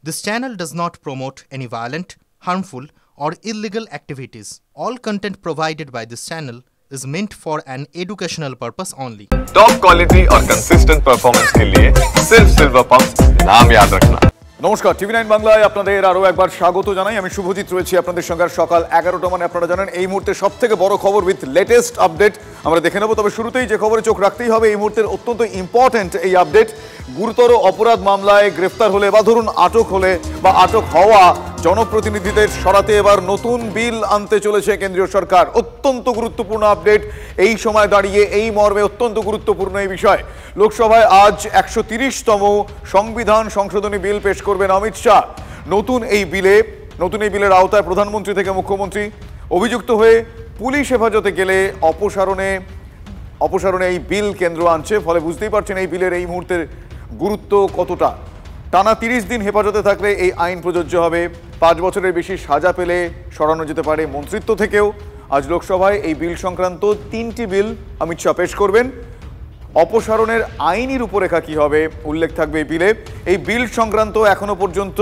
This channel does not promote any violent, harmful, or illegal activities. All content provided by this channel is meant for an educational purpose only. Top quality और consistent performance के लिए सिर्फ silver pump नाम याद रखना। নমস্কার, টিভি9 বাংলায় আপনাদের আরও একবার স্বাগত জানাই। আমি শুভজিৎ রয়েছি আপনাদের সঙ্গে। সকাল 11টা মানে আপনারা জানেন এই মুহূর্তে সবথেকে বড় খবর উইথ লেটেস্ট আপডেট আমরা দেখে নেব। তবে শুরুতেই যে খবরে চোখ রাখতেই হবে, এই মুহূর্তের অত্যন্ত ইম্পর্টেন্ট এই আপডেট। গুরুতর অপরাধ মামলায় গ্রেফতার হলে বা ধরুন আটক হলে বা আটক হওয়া জনপ্রতিনিধিদের সরাতে এবার নতুন বিল আনতে চলেছে কেন্দ্রীয় সরকার। অত্যন্ত গুরুত্বপূর্ণ আপডেট এই সময় দাঁড়িয়ে, এই মর্মে অত্যন্ত গুরুত্বপূর্ণ এই বিষয়। লোকসভায় আজ 130তম সংবিধান সংশোধনী বিল পেশ করবেন অমিত শাহ। নতুন এই বিলের আওতায় প্রধানমন্ত্রী থেকে মুখ্যমন্ত্রী অভিযুক্ত হয়ে পুলিশ হেফাজতে গেলে অপসারণে এই বিল কেন্দ্র আনছে। ফলে বুঝতেই পারছেন এই বিলের এই মুহূর্তের গুরুত্ব কতটা। টানা 30 দিন হেফাজতে থাকলে এই আইন প্রযোজ্য হবে। 5 বছরের বেশি সাজা পেলে সরানো যেতে পারে মন্ত্রিত্ব থেকেও। আজ লোকসভায় এই বিল সংক্রান্ত 3টি বিল অমিত শাহ পেশ করবেন। অপসারণের আইনি রূপরেখা কী হবে উল্লেখ থাকবে এই বিলে। এই বিল সংক্রান্ত এখনো পর্যন্ত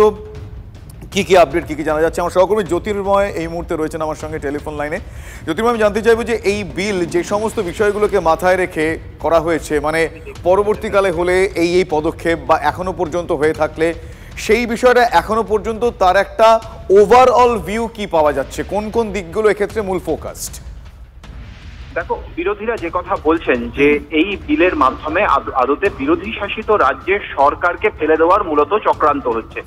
কি আপডেট, কি জানা যাচ্ছে, আমার সহকর্মী জ্যোতির্ময় এই মুহূর্তে রয়েছেন আমার সঙ্গে টেলিফোন লাইনে। জ্যোতির্ময়, আমি জানতে চাইবো যে এই বিল যে সমস্ত বিষয়গুলোকে মাথায় রেখে করা হয়েছে, মানে পরবর্তীকালে হলে এই পদক্ষেপ বা এখনো পর্যন্ত হয়ে থাকলে সেই বিষয়টা এখনো পর্যন্ত তার একটা ওভারঅল ভিউ কি পাওয়া যাচ্ছে, কোন কোন দিকগুলো এক্ষেত্রে মূল ফোকাসড? দেখো, বিরোধীরা যে কথা বলছেন যে এই বিলের মাধ্যমে আদতে বিরোধী শাসিত রাজ্যের সরকারকে ফেলে দেওয়ার মূলত চক্রান্ত হচ্ছে।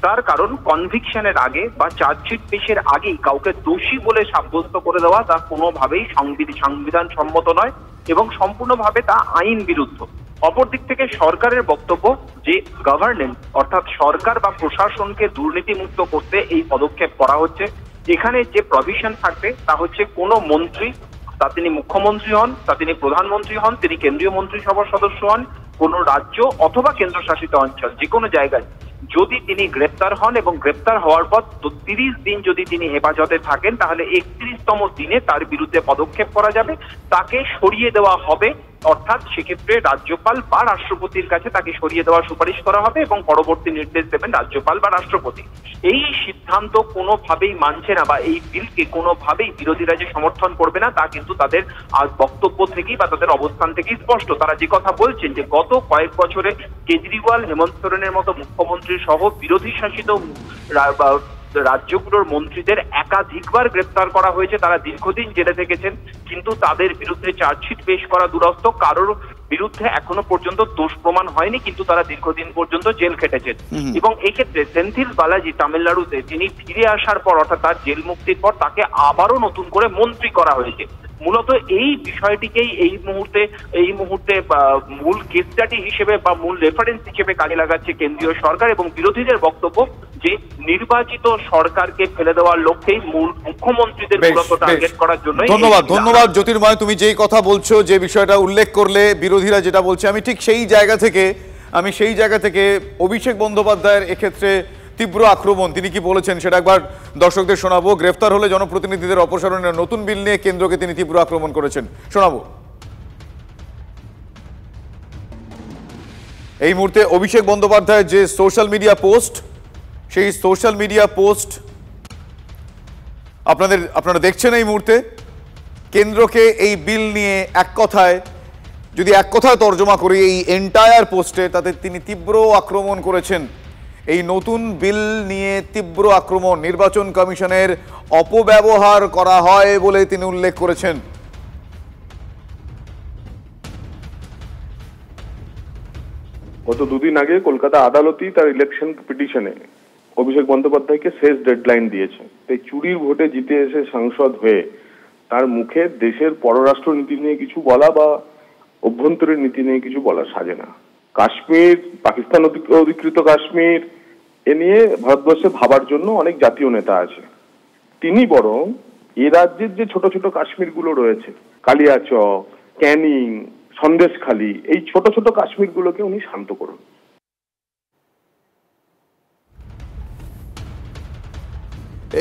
তার কারণ কনভিকশনের আগে বা চার্জশিট পেশের আগেই কাউকে দোষী বলে সাব্যস্ত করে দেওয়া তা কোনোভাবেই সংবিধান সম্মত নয় এবং সম্পূর্ণভাবে তা আইন বিরুদ্ধ। অপরদিক থেকে সরকারের বক্তব্য যে গভর্নেন্স অর্থাৎ সরকার বা প্রশাসনকে দুর্নীতিমুক্ত করতে এই পদক্ষেপ করা হচ্ছে। এখানে যে প্রভিশন থাকবে তা হচ্ছে কোনো মন্ত্রী, তা তিনি মুখ্যমন্ত্রী হন, তা তিনি প্রধানমন্ত্রী হন, তিনি কেন্দ্রীয় মন্ত্রিসভার সদস্য হন, কোন রাজ্য অথবা কেন্দ্রশাসিত অঞ্চল যে কোনো জায়গায় যদি তিনি গ্রেপ্তার হন এবং গ্রেপ্তার হওয়ার পর 30 দিন যদি তিনি হেফাজতে থাকেন, তাহলে 31তম দিনে তার বিরুদ্ধে পদক্ষেপ করা যাবে, তাকে সরিয়ে দেওয়া হবে। অর্থাৎ সেক্ষেত্রে রাজ্যপাল বা রাষ্ট্রপতির কাছে তাকে সরিয়ে দেওয়ার সুপারিশ করা হবে এবং পরবর্তী নির্দেশ দেবেন রাজ্যপাল বা রাষ্ট্রপতি। এই সিদ্ধান্ত কোনোভাবেই মানছে না বা এই বিলকে কোনোভাবেই বিরোধীরা যে সমর্থন করবে না তা কিন্তু তাদের বক্তব্য থেকেই বা তাদের অবস্থান থেকেই স্পষ্ট। তারা যে কথা বলছেন যে গত কয়েক বছরে কেজরিওয়াল, হেমন্ত সোরেনের মতো মুখ্যমন্ত্রী সহ বিরোধী শাসিত রাজ্যগুলোর মন্ত্রীদের একাধিকবার গ্রেপ্তার করা হয়েছে। তারা দীর্ঘদিন জেলে থেকেছেন, কিন্তু তাদের বিরুদ্ধে চার্জশিট পেশ করা দুরস্ত, কারোর বিরুদ্ধে এখনো পর্যন্ত দোষ প্রমাণ হয়নি, কিন্তু তারা দীর্ঘদিন পর্যন্ত জেল খেটেছেন। এবং এক্ষেত্রে সেন্থিল বালাজি তামিলনাড়ুতে যিনি ফিরে আসার পর অর্থাৎ তার জেল মুক্তির পর তাকে আবারও নতুন করে মন্ত্রী করা হয়েছে। মূলত এই বিষয়টিকেই এই মুহূর্তে মূল কেস স্টাডি হিসেবে বা মূল রেফারেন্স হিসেবে কাজে লাগাচ্ছে কেন্দ্রীয় সরকার এবং বিরোধীদের বক্তব্য যে নির্বাচিত সরকারকে ফেলে দেওয়ার লক্ষ্যেই মূল মুখ্যমন্ত্রীদের মূলত টার্গেট করার জন্য। ধন্যবাদ জ্যোতির্ময়, তুমি যেই কথা বলছো, যে বিষয়টা উল্লেখ করলে বিরোধীরা যেটা বলছে, আমি ঠিক সেই জায়গা থেকে অভিষেক বন্দ্যোপাধ্যায়ের এক্ষেত্রে তীব্র আক্রমণ, তিনি কি বলেছেন সেটা একবার দর্শকদের শোনাবো। গ্রেফতার হলে জনপ্রতিনিধিদের অপসারণের নতুন বিল নিয়ে কেন্দ্রকে তিনি তীব্র আক্রমণ করেছেন, শোনাবো। এই মুহূর্তে অভিষেক বন্দ্যোপাধ্যায়ের যে সোশ্যাল মিডিয়া পোস্ট, সেই সোশ্যাল মিডিয়া পোস্ট আপনারা দেখছেন। এই মুহূর্তে কেন্দ্রকে এই বিল নিয়ে এক কথায় তর্জমা করি এই এন্টায়ার পোস্টে, তাতে তিনি তীব্র আক্রমণ করেছেন। এই নতুন বিল নিয়ে তীব্র আক্রমণ, নির্বাচন কমিশনের অপব্যবহার করা হয় বলে তিনি উল্লেখ করেছেন। গত দুদিন আগে কলকাতা আদালতই তার ইলেকশন পিটিশনে অভিষেক বন্দ্যোপাধ্যায়কে শেষ ডেডলাইন দিয়েছে। তাই চুরির ভোটে জিতে এসে সাংসদ হয়ে তার মুখে দেশের পররাষ্ট্র নীতি নিয়ে কিছু বলা বা অভ্যন্তরীণ নীতি নিয়ে কিছু বলা সাজে না। কাশ্মীর, পাকিস্তান অধিকৃত কাশ্মীর এ নিয়ে ভারতবর্ষে ভাবার জন্য অনেক জাতীয় নেতা আছে। তিনি বরং এ রাজ্যের যে ছোট ছোট কাশ্মীরগুলো রয়েছে, কালিয়াচক, ক্যানিং, সন্দেশখালী, এই ছোট ছোট কাশ্মীরগুলোকে উনি শান্ত করুন।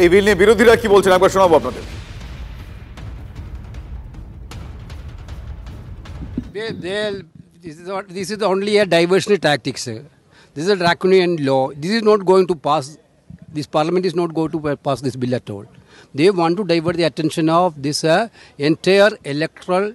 এই বিল নিয়ে বিরোধীরা কি বলছেন একবার শোনাবো আপনাদের। This is only a diversionary tactics. This is a draconian law. This is not going to pass. This parliament is not going to pass this bill at all. They want to divert the attention of this entire electoral